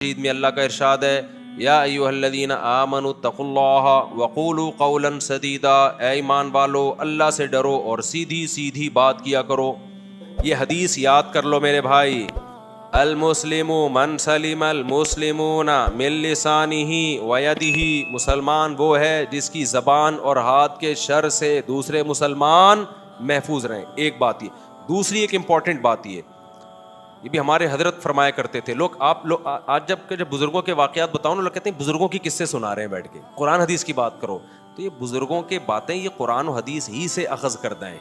میں اللہ کا ارشاد ہے یا ایھا الذین آمنوا اتقوا اللہ وقولوا قولا سدیدا، اے ایمان والو اللہ سے ڈرو اور سیدھی سیدھی بات کیا کرو۔ یہ حدیث یاد کر لو میرے بھائی، المسلم من سلم المسلمون من لسانہ ویدہ، مسلمان وہ ہے جس کی زبان اور ہاتھ کے شر سے دوسرے مسلمان محفوظ رہیں۔ ایک بات یہ، دوسری ایک امپورٹنٹ بات یہ بھی ہمارے حضرت فرمایا کرتے تھے۔ آپ لوگ آج جب بزرگوں کے واقعات بتاؤ نا، لوگ کہتے ہیں بزرگوں کی قصے سنا رہے ہیں بیٹھ کے، قرآن حدیث کی بات کرو، تو یہ بزرگوں کے باتیں یہ قرآن و حدیث ہی سے اخذ کردہ ہیں۔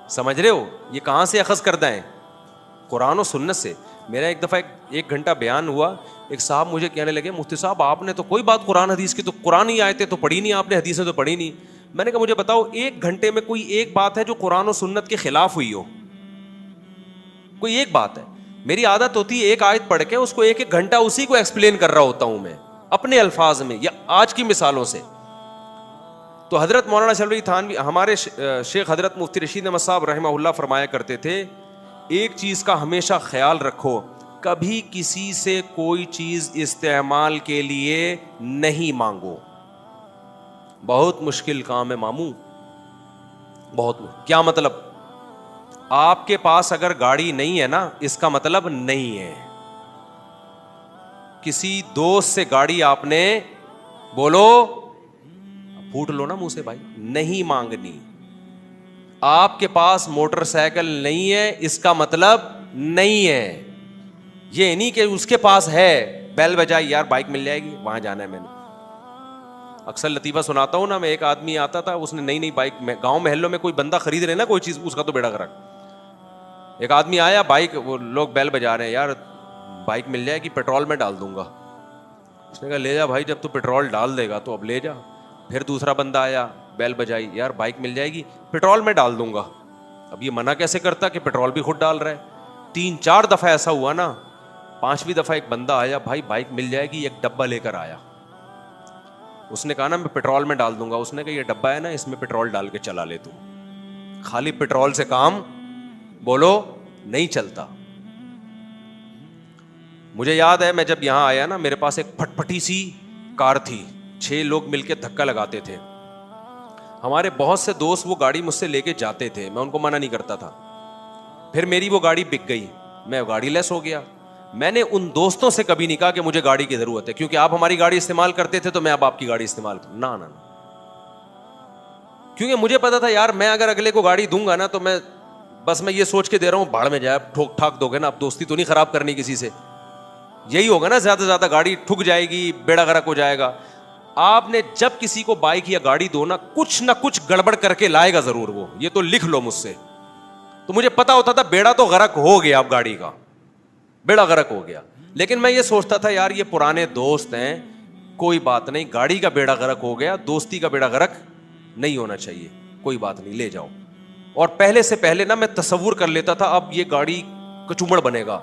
سمجھ رہے ہو یہ کہاں سے اخذ کردہ ہیں؟ قرآن و سنت سے۔ میرا ایک دفعہ ایک گھنٹہ بیان ہوا، ایک صاحب مجھے کہنے لگے مفتی صاحب آپ نے تو کوئی بات قرآن حدیث کی تو قرآن ہی آیتیں تو پڑھی نہیں، آپ نے حدیثیں تو پڑھی نہیں۔ میں نے کہا مجھے بتاؤ ایک گھنٹے میں کوئی ایک بات ہے جو قرآن و سنت کے خلاف ہوئی ہو؟ کوئی ایک بات ہے؟ میری عادت ہوتی ہے ایک آیت پڑھ کے اس کو ایک ایک گھنٹہ اسی کو ایکسپلین کر رہا ہوتا ہوں میں اپنے الفاظ میں یا آج کی مثالوں سے۔ تو حضرت مولانا شلوی تھانوی ہمارے شیخ حضرت مفتی رشید احمد صاحب رحمہ اللہ فرمایا کرتے تھے، ایک چیز کا ہمیشہ خیال رکھو، کبھی کسی سے کوئی چیز استعمال کے لیے نہیں مانگو۔ بہت مشکل کام ہے ماموں، کیا مطلب؟ آپ کے پاس اگر گاڑی نہیں ہے نا، اس کا مطلب نہیں ہے۔ کسی دوست سے گاڑی آپ نے بولو، پھوٹ لو نا منہ سے بھائی، نہیں مانگنی۔ آپ کے پاس موٹر سائیکل نہیں ہے، اس کا مطلب نہیں ہے۔ یہ نہیں کہ اس کے پاس ہے بیل بجائی یار بائک مل جائے گی وہاں جانا ہے۔ میں نے اکثر لطیفہ سناتا ہوں نا، میں ایک آدمی آتا تھا، اس نے نئی بائک، گاؤں محلوں میں کوئی بندہ خرید رہے نا کوئی چیز، اس کا تو بیڑا غرق۔ ایک آدمی آیا بائک، وہ لوگ بیل بجا رہے ہیں، یار بائک مل جائے گی پیٹرول میں ڈال دوں گا۔ اس نے کہا لے جا بھائی، جب تو پیٹرول ڈال دے گا تو اب لے جا۔ پھر دوسرا بندہ آیا، بیل بجائی، یار بائک مل جائے گی پیٹرول میں ڈال دوں گا۔ اب یہ منع کیسے کرتا کہ پیٹرول بھی خود ڈال رہا ہے؟ 3-4 دفعہ ایسا ہوا نا، 5ویں دفعہ ایک بندہ آیا، بھائی بائک مل جائے گی، ایک ڈبہ لے کر آیا۔ اس نے کہا نا میں پیٹرول میں ڈال دوں گا۔ اس نے کہا یہ ڈبہ ہے نا، اس میں پیٹرول ڈال کے چلا لے تو، خالی پیٹرول سے کام بولو نہیں چلتا۔ مجھے یاد ہے میں جب یہاں آیا نا، میرے پاس ایک پھٹ پھٹی سی کار تھی، 6 لوگ مل کے دھکا لگاتے تھے۔ ہمارے بہت سے دوست وہ گاڑی مجھ سے لے کے جاتے تھے، میں ان کو منع نہیں کرتا تھا۔ پھر میری وہ گاڑی بک گئی، میں گاڑی لیس ہو گیا۔ میں نے ان دوستوں سے کبھی نہیں کہا کہ مجھے گاڑی کی ضرورت ہے، کیونکہ آپ ہماری گاڑی استعمال کرتے تھے تو میں اب آپ کی گاڑی استعمال کروں، نہ کیونکہ مجھے پتا تھا یار میں اگر اگلے کو گاڑی دوں گا نا تو میں یہ سوچ کے دے رہا ہوں بھاڑ میں جائے، ٹھوک ٹھاک دو گے نا، اب دوستی تو نہیں خراب کرنی کسی سے، یہی ہوگا نا، زیادہ سے زیادہ گاڑی ٹھک جائے گی، بیڑا غرق ہو جائے گا۔ آپ نے جب کسی کو بائک یا گاڑی دو نا، کچھ نہ کچھ گڑبڑ کر کے لائے گا ضرور وہ، یہ تو لکھ لو مجھ سے۔ تو مجھے پتا ہوتا تھا بیڑا تو غرق ہو گیا، اب گاڑی کا بیڑا غرق ہو گیا، لیکن میں یہ سوچتا تھا یار یہ پرانے دوست ہیں، کوئی بات نہیں، گاڑی کا بیڑا غرق ہو گیا، دوستی کا بیڑا غرق نہیں ہونا چاہیے، کوئی بات نہیں لے جاؤ۔ اور پہلے سے پہلے نا میں تصور کر لیتا تھا اب یہ گاڑی کچومڑ بنے گا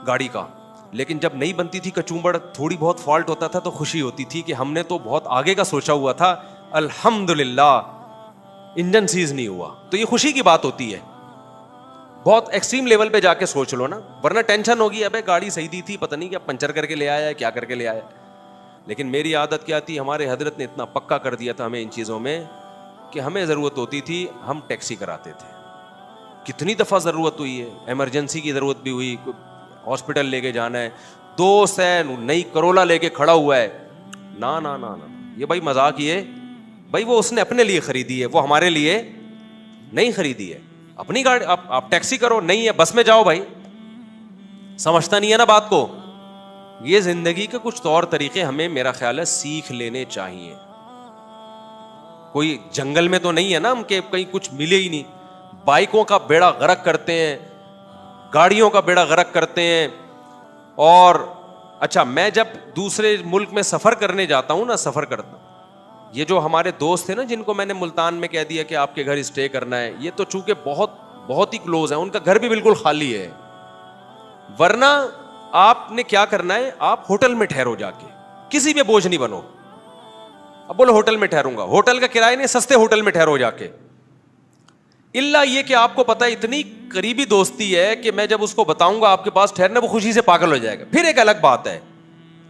گاڑی کا، لیکن جب نہیں بنتی تھی کچومڑ، تھوڑی بہت فالٹ ہوتا تھا تو خوشی ہوتی تھی کہ ہم نے تو بہت آگے کا سوچا ہوا تھا، الحمدللہ انجن سیز نہیں ہوا، تو یہ خوشی کی بات ہوتی ہے۔ بہت ایکسٹریم لیول پہ جا کے سوچ لو نا، ورنہ ٹینشن ہوگی، ابے گاڑی صحیح دی تھی، پتہ نہیں کیا پنچر کر کے لے آیا ہے، کیا کر کے لے آیا۔ لیکن میری عادت کیا تھی، ہمارے حضرت نے اتنا پکا کر دیا تھا ہمیں ان چیزوں میں کہ ہمیں ضرورت ہوتی تھی ہم ٹیکسی کراتے تھے۔ کتنی دفعہ ضرورت ہوئی ہے، ایمرجنسی کی ضرورت بھی ہوئی، ہاسپٹل لے کے جانا ہے، دوست ہے نئی کرولا لے کے کھڑا ہوا ہے، نہ یہ بھائی مذاق یہ بھائی، وہ اس نے اپنے لیے خریدی ہے، وہ ہمارے لیے نہیں خریدی ہے، اپنی گاڑی آپ ٹیکسی کرو، نہیں ہے بس میں جاؤ بھائی۔ سمجھتا نہیں ہے نا بات کو۔ یہ زندگی کے کچھ طور طریقے ہمیں میرا خیال ہے سیکھ لینے چاہیے۔ کوئی جنگل میں تو نہیں ہے نا ہم کہ کہیں کچھ ملے ہی نہیں، بائکوں کا بیڑا غرق کرتے ہیں، گاڑیوں کا بیڑا غرق کرتے ہیں۔ اور اچھا میں جب دوسرے ملک میں سفر کرنے جاتا ہوں نا، سفر کرتا ہوں، یہ جو ہمارے دوست تھے نا جن کو میں نے ملتان میں کہہ دیا کہ آپ کے گھر اسٹے کرنا ہے، یہ تو چونکہ بہت ہی کلوز ہیں، ان کا گھر بھی بالکل خالی ہے۔ ورنہ آپ نے کیا کرنا ہے، آپ ہوٹل میں ٹھہرو جا کے، کسی پہ بوجھ نہیں بنو۔ اب بولو ہوٹل میں ٹھہروں گا، ہوٹل کا کرایہ نہیں، سستے ہوٹل میں ٹھہرو جا کے۔ الا یہ کہ آپ کو پتا ہے اتنی قریبی دوستی ہے کہ میں جب اس کو بتاؤں گا آپ کے پاس ٹھہرنا وہ خوشی سے پاگل ہو جائے گا, پھر ایک الگ بات ہے.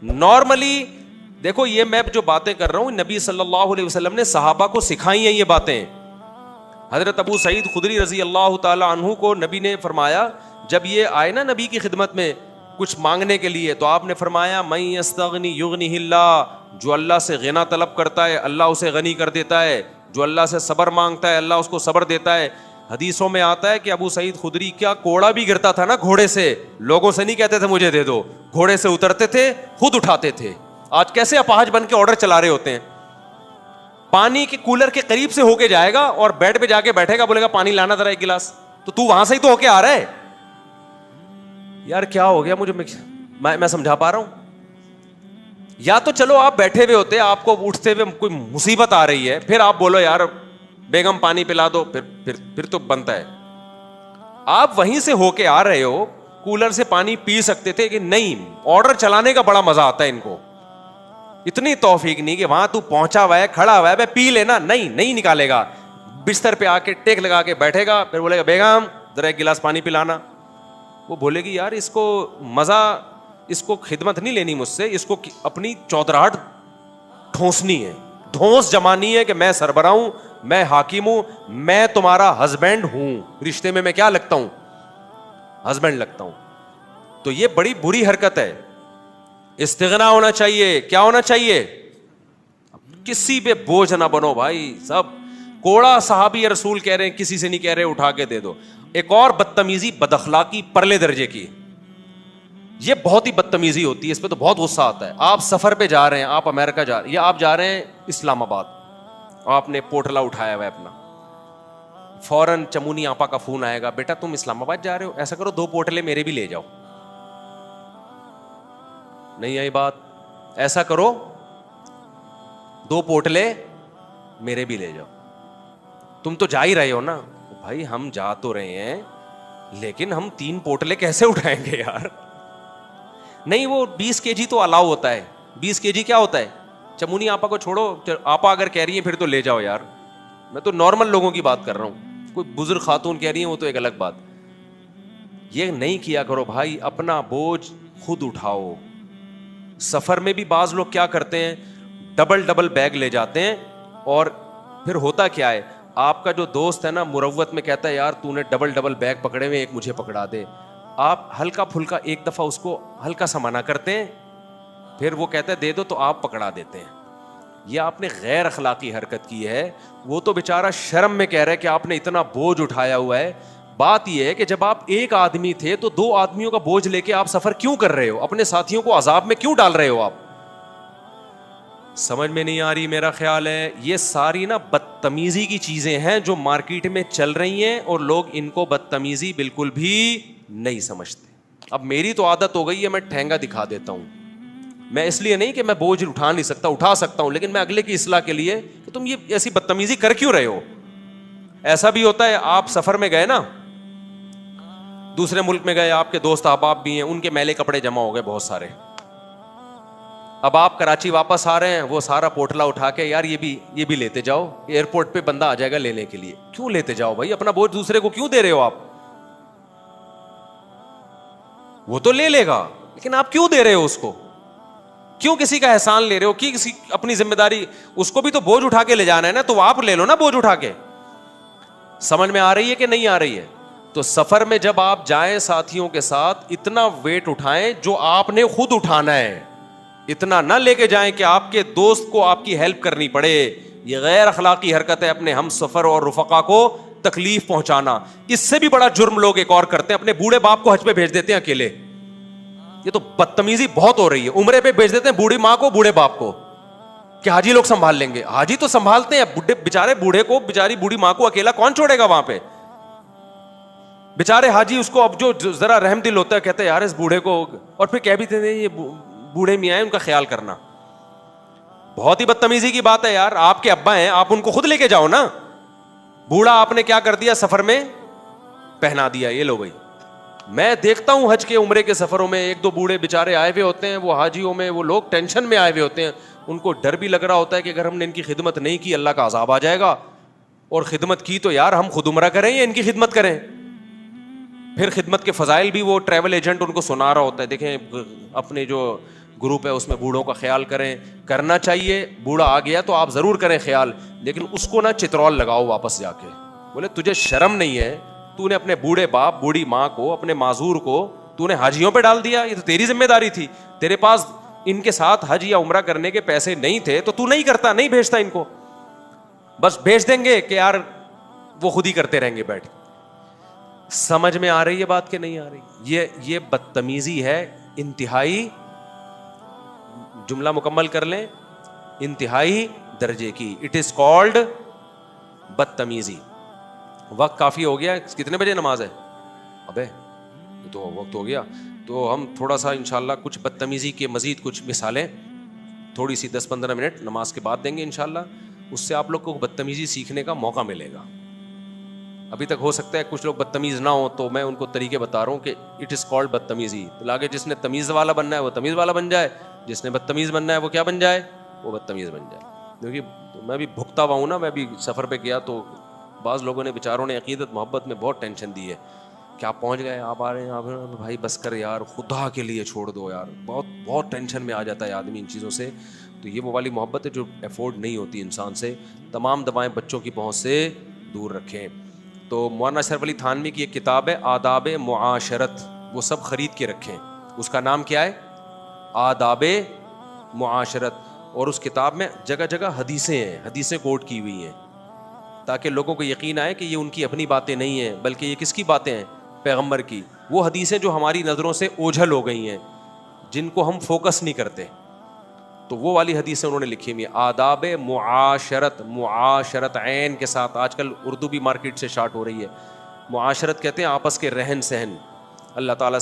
نارملی دیکھو یہ میں جو باتیں کر رہا ہوں نبی صلی اللہ علیہ وسلم نے صحابہ کو سکھائی ہیں یہ باتیں. حضرت ابو سعید خدری رضی اللہ تعالی عنہ کو نبی نے فرمایا, جب یہ آئے نا نبی کی خدمت میں کچھ مانگنے کے لیے, تو آپ نے فرمایا من یستغنی یغنیہ اللہ, جو اللہ سے غنا طلب کرتا ہے اللہ اسے غنی کر دیتا ہے, جو اللہ سے صبر مانگتا ہے اللہ اس کو صبر دیتا ہے. حدیثوں میں آتا ہے کہ ابو سعید خدری کیا کوڑا بھی گرتا تھا نا گھوڑے سے, لوگوں سے نہیں کہتے تھے مجھے دے دو, گھوڑے سے اترتے تھے خود اٹھاتے تھے. آج کیسے اپاہج بن کے آرڈر چلا رہے ہوتے ہیں, پانی کے کولر کے قریب سے ہو کے جائے گا اور بیڈ پہ جا کے بیٹھے گا, بولے گا پانی لانا ذرا ایک گلاس, تو وہاں سے ہی تو ہو کے آ رہا ہے. یار کیا ہو گیا مجھے, میں سمجھا پا رہا ہوں. یا تو چلو آپ بیٹھے ہوئے ہوتے, آپ کو اٹھتے ہوئے کوئی مصیبت آ رہی ہے, پھر آپ بولو یار بیگم پانی پلا دو, پھر تو بنتا ہے. آپ وہیں سے ہو کے آ رہے ہو, کولر سے پانی پی سکتے تھے کہ نہیں, آرڈر چلانے کا بڑا مزہ آتا ہے ان کو. اتنی توفیق نہیں کہ وہاں تو پہنچا ہوا ہے کھڑا ہوا ہے پی لینا, نہیں نکالے گا, بستر پہ آ کے ٹیک لگا کے بیٹھے گا, پھر بولے گا بیگم ذرا ایک گلاس پانی پلانا. وہ بولے گی یار اس کو مزہ, اس کو خدمت نہیں لینی مجھ سے, اس کو اپنی چودراہٹ ٹھونسنی ہے, ڈھونس جمانی ہے کہ میں سربراہ ہوں, میں حاکم ہوں, میں تمہارا ہسبینڈ ہوں, رشتے میں کیا لگتا ہوں, ہسبینڈ لگتا ہوں. تو یہ بڑی بری حرکت ہے. استغنا ہونا چاہیے. کیا ہونا چاہیے؟ کسی پہ بوجھ نہ بنو بھائی. سب کوڑا صحابی رسول کہہ رہے ہیں, کسی سے نہیں کہہ رہے اٹھا کے دے دو. ایک اور بدتمیزی, بد اخلاقی پرلے درجے کی, یہ بہت ہی بدتمیزی ہوتی ہے, اس پہ تو بہت غصہ آتا ہے. آپ سفر پہ جا رہے ہیں, آپ امریکہ جا رہے ہیں, یا آپ جا رہے ہیں اسلام آباد, آپ نے پوٹلا اٹھایا ہوا ہے اپنا, فوراً چمونی آپا کا فون آئے گا, بیٹا تم اسلام آباد جا رہے ہو, ایسا کرو 2 پوٹلے میرے بھی لے جاؤ. نہیں آئی بات؟ ایسا کرو 2 پوٹلے میرے بھی لے جاؤ. تم تو جا ہی رہے ہو نا. بھائی ہم جا تو رہے ہیں لیکن ہم 3 پوٹلے کیسے اٹھائیں گے یار؟ نہیں وہ 20 kg تو الاؤ ہوتا ہے. 20 kg کیا ہوتا ہے؟ چمونی آپا کو چھوڑو, آپا اگر کہہ رہی ہیں پھر تو لے جاؤ یار. میں تو نارمل لوگوں کی بات کر رہا ہوں, کوئی بزرگ خاتون کہہ رہی ہیں وہ تو ایک الگ بات. یہ نہیں کیا کرو بھائی, اپنا بوجھ خود اٹھاؤ. سفر میں بھی بعض لوگ کیا کرتے ہیں, ڈبل بیگ لے جاتے ہیں, اور پھر ہوتا کیا ہے, آپ کا جو دوست ہے نا مروت میں کہتا ہے یار تو نے ڈبل بیگ پکڑے ہوئے, ایک مجھے پکڑا دے. آپ ہلکا پھلکا ایک دفعہ اس کو ہلکا سا منع کرتے ہیں, پھر وہ کہتا ہے دے دو, تو آپ پکڑا دیتے ہیں. یہ آپ نے غیر اخلاقی حرکت کی ہے. وہ تو بیچارہ شرم میں کہہ رہا ہے کہ آپ نے اتنا بوجھ اٹھایا ہوا ہے. بات یہ ہے کہ جب آپ ایک آدمی تھے تو 2 آدمیوں کا بوجھ لے کے آپ سفر کیوں کر رہے ہو, اپنے ساتھیوں کو عذاب میں کیوں ڈال رہے ہو آپ؟ سمجھ میں نہیں آ رہی. میرا خیال ہے یہ ساری نا بدتمیزی کی چیزیں ہیں جو مارکیٹ میں چل رہی ہیں, اور لوگ ان کو بدتمیزی بالکل بھی نہیں سمجھتے. اب میری تو عادت ہو گئی ہے, میں ٹھینگا دکھا دیتا ہوں. میں اس لیے نہیں کہ میں بوجھ اٹھا نہیں سکتا, اٹھا سکتا ہوں, لیکن میں اگلے کی اصلاح کے لیے کہ تم یہ ایسی بدتمیزی کر کیوں رہے ہو. ایسا بھی ہوتا ہے آپ سفر میں گئے نا, دوسرے ملک میں گئے, آپ کے دوست احباب بھی ہیں, ان کے میلے کپڑے جمع ہو گئے بہت سارے. اب آپ کراچی واپس آ رہے ہیں, وہ سارا پوٹلا اٹھا کے یار یہ بھی لیتے جاؤ, ایئرپورٹ پہ بندہ آ جائے گا لینے کے لیے. کیوں لیتے جاؤ بھائی, اپنا بوجھ دوسرے کو کیوں دے رہے ہو آپ؟ وہ تو لے لے گا, لیکن آپ کیوں دے رہے ہو اس کو؟ کیوں کسی کا احسان لے رہے ہو؟ کی کسی اپنی ذمہ داری, اس کو بھی تو بوجھ اٹھا کے لے جانا ہے نا, تو آپ لے لو نا بوجھ اٹھا کے. سمجھ میں آ رہی ہے کہ نہیں آ رہی ہے؟ تو سفر میں جب آپ جائیں ساتھیوں کے ساتھ, اتنا ویٹ اٹھائیں جو آپ نے خود اٹھانا ہے. اتنا نہ لے کے جائیں کہ آپ کے دوست کو آپ کی ہیلپ کرنی پڑے. یہ غیر اخلاقی حرکت ہے, اپنے ہم سفر اور رفقا کو تکلیف پہنچانا. اس سے بھی بڑا جرم لوگ ایک اور کرتے ہیں, اپنے بوڑھے باپ کو حج پہ بھیج دیتے ہیں اکیلے. یہ تو بدتمیزی بہت ہو رہی ہے. عمرے پہ بھیج دیتے ہیں بوڑھی ماں کو, بوڑھے باپ کو, کہ حاجی لوگ سنبھال لیں گے. حاجی تو سنبھالتے ہیں, بےچارے بوڑھے کو, بےچاری بوڑھی ماں کو اکیلا کون چھوڑے گا وہاں پہ؟ بےچارے حاجی اس کو اب جو ذرا رحم دل ہوتا ہے کہتے ہیں یار اس بوڑھے کو, اور پھر کہہ بھی دیتے ہیں یہ بوڑھے میاں ہیں, ان کا خیال کرنا. بہت ہی بدتمیزی کی بات ہے یار. آپ کے ابا ہیں, آپ ان کو خود لے کے جاؤ نا. بوڑھا آپ نے کیا کر دیا, سفر میں پہنا دیا, یہ لو بھائی. میں دیکھتا ہوں حج کے عمرے کے سفروں میں 1-2 بوڑھے بےچارے آئے ہوئے ہوتے ہیں, وہ حاجیوں میں وہ لوگ ٹینشن میں آئے ہوئے ہوتے ہیں. ان کو ڈر بھی لگ رہا ہوتا ہے کہ اگر ہم نے ان کی خدمت نہیں کی اللہ کا عذاب آ جائے گا. اور خدمت کی تو یار ہم خود عمرہ کریں یا ان کی خدمت کریں؟ پھر خدمت کے فضائل بھی وہ ٹریول ایجنٹ ان کو سنا رہا ہوتا ہے، دیکھیں اپنے جو گروپ ہے اس میں بوڑھوں کا خیال کریں، کرنا چاہیے، بوڑھا آ گیا تو آپ ضرور کریں خیال، لیکن اس کو نہ چترول لگاؤ واپس جا کے، بولے تجھے شرم نہیں ہے، تو نے اپنے بوڑھے باپ بوڑھی ماں کو، اپنے معذور کو تو نے حاجیوں پہ ڈال دیا، یہ تو تیری ذمہ داری تھی، تیرے پاس ان کے ساتھ حج یا عمرہ کرنے کے پیسے نہیں تھے تو نہیں کرتا، نہیں بھیجتا ان کو، بس بھیج دیں گے کہ یار وہ خود ہی کرتے رہیں گے بیٹھ۔ سمجھ میں آ رہی ہے بات کہ نہیں آ رہی؟ یہ بدتمیزی ہے انتہائی، جملہ مکمل کر لیں، انتہائی درجے کی، اٹ از کالڈ بدتمیزی۔ وقت کافی ہو گیا، کتنے بجے نماز ہے؟ ابے یہ تو وقت ہو گیا، تو ہم تھوڑا سا انشاءاللہ کچھ بدتمیزی کے مزید کچھ مثالیں تھوڑی سی 10-15 منٹ نماز کے بعد دیں گے انشاءاللہ، اس سے آپ لوگ کو بدتمیزی سیکھنے کا موقع ملے گا۔ ابھی تک ہو سکتا ہے کچھ لوگ بدتمیز نہ ہوں، تو میں ان کو طریقے بتا رہا ہوں کہ اٹ از کالڈ بدتمیزی، لاگے جس نے تمیز والا بننا ہے وہ تمیز والا بن جائے، جس نے بدتمیز بننا ہے وہ کیا بن جائے؟ وہ بدتمیز بن جائے۔ کیونکہ میں بھی بھگتا ہوا ہوں نا، میں بھی سفر پہ گیا تو بعض لوگوں نے بیچاروں نے عقیدت محبت میں بہت ٹینشن دی ہے کہ آپ پہنچ گئے، آپ آ رہے ہیں، آپ بھائی بس کر یار، خدا کے لیے چھوڑ دو یار، بہت بہت ٹینشن میں آ جاتا ہے آدمی ان چیزوں سے۔ تو یہ وہ والی محبت ہے جو افورڈ نہیں ہوتی انسان سے۔ تمام دوائیں بچوں کی پہنچ سے دور رکھیں۔ تو مولانا اشرف علی تھانوی کی ایک کتاب ہے آداب معاشرت، وہ سب خرید کے رکھیں، اس کا نام کیا ہے؟ آداب معاشرت۔ اور اس کتاب میں جگہ جگہ حدیثیں ہیں، حدیثیں کوٹ کی ہوئی ہیں، تاکہ لوگوں کو یقین آئے کہ یہ ان کی اپنی باتیں نہیں ہیں، بلکہ یہ کس کی باتیں ہیں؟ پیغمبر کی۔ وہ حدیثیں جو ہماری نظروں سے اوجھل ہو گئی ہیں، جن کو ہم فوکس نہیں کرتے، تو وہ والی حدیثیں انہوں نے لکھی ہوئی ہیں۔ آداب معاشرت، معاشرت عین کے ساتھ، آج کل اردو بھی مارکیٹ سے شارٹ ہو رہی ہے۔ معاشرت کہتے ہیں آپس کے رہن سہن۔ اللہ تعالیٰ